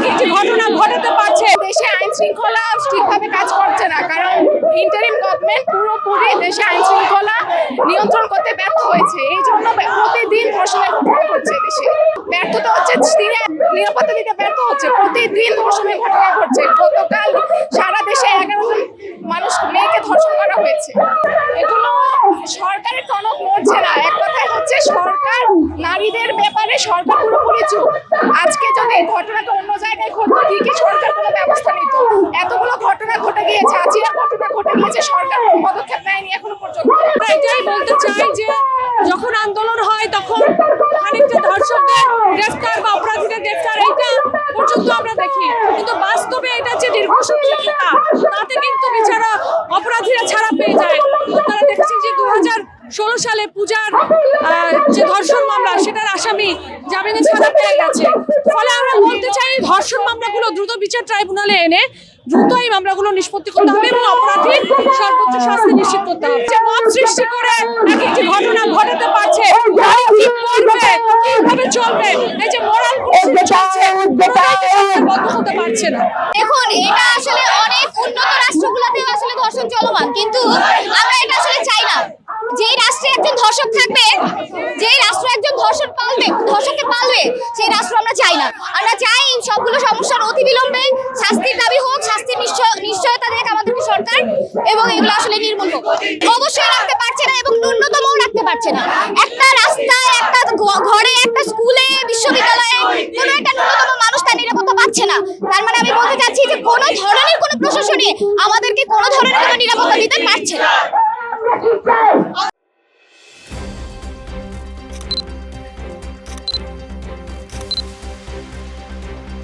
একটি ঘটনা ঘটাতে পারছে। দেশে আইন শৃঙ্খলা ঠিকভাবে কাজ করছে না, কারণ ইন্টারিম গভর্নমেন্ট পুরোপুরি দেশে আইন শৃঙ্খলা নিয়ন্ত্রণ করতে ব্যর্থ হয়েছে। এই জন্য প্রতিদিন ধর্ষণের ঘটনা ঘটছে দেশে। ব্যর্থতা হচ্ছে, তিনি নিরাপত্তা দিতে ব্যর্থ হচ্ছে, প্রতিদিন ধর্ষণের ঘটনা ঘটছে। গতকাল সারা দেশে 11 জন মেয়েকে ধর্ষণ করা হয়েছে। এগুলো সরকারের টনক নড়ছে না। এক কথায় হচ্ছে সরকার নারীদের ব্যাপারে সরকার পুরোপুরি চুপ। আজকে যদি ঘটনাটা অন্য জায়গায় ঘটতো ঠিকই সরকার কোনো ব্যবস্থা নিত। এতগুলো ঘটনা ঘটে গিয়েছে, আজিরা ঘটনা ঘটে গিয়েছে, সরকার কোনো পদক্ষেপ নেয়নি এখনো পর্যন্ত। এটাই বলতে চাই যে যখন আন্দোলন হয় তখন খানিকটা ধর্ষকদের গ্রেফতার বা অপরাধীদের গ্রেফতার এইটা পর্যন্ত আমরা দেখি, কিন্তু বাস্তবে এটা যে দীর্ঘসূত্রতা তাতে কিন্তু বিচারা অপরাধীরা ছাড়া পেয়ে যায়। আপনারা দেখেছেন যে 2016 সালে পূজার যে ধর্ষণ মামলা সেটার আসামি জামিনে ছাড়া পেয়ে গেছে। ফলে আমরা বলতে চাই ধর্ষণ মামলাগুলো দ্রুত বিচার ট্রাইব্যুনালে এনে দ্রুত এই মামলাগুলো নিষ্পত্তি করতে হবে এবং অপরাধীর সর্বোচ্চ শাস্তি নিশ্চিত করতে হবে। যে মত সৃষ্টি করে একটি ঘটনা ঘটাতে পারছে, কি করবে, কিভাবে চলবে, এই যে মোরাল চলছে বন্ধ হতে পারছে না। এখন এটা আসলে অনেক উন্নত রাষ্ট্রগুলোতে আসলে ধর্ষণ চলমান, কিন্তু আমরা এটা আসলে চাই না। যেই রাষ্ট্রে একজন ধর্ষক থাকবে, যেই রাষ্ট্র একজন ধর্ষককে পালবে, সেই রাষ্ট্র আমরা চাই না। আমরা চাই সবগুলো সমস্যার অতিবিলম্বে শাস্তির দাবি হোক, শাস্তির নিশ্চয়তা দেখ আমাদেরকে সরকার, এবং এগুলো আসলে নির্মূল হোক। অবশ্যই রাখতে পারছে না এবং ন্যূনতমও রাখতে পারছে না। একটা রাস্তায়, একটা ঘরে, একটা স্কুলে, বিশ্ববিদ্যালয়ে কোনো একটা ন্যূনতম মানুষ তার নিরাপত্তা পাচ্ছে না। তার মানে আমি বলতে চাচ্ছি যে কোনো ধরনের কোনো প্রশাসনে আমাদেরকে কোনো ধরনের কোনো নিরাপত্তা দিতে পারছে না।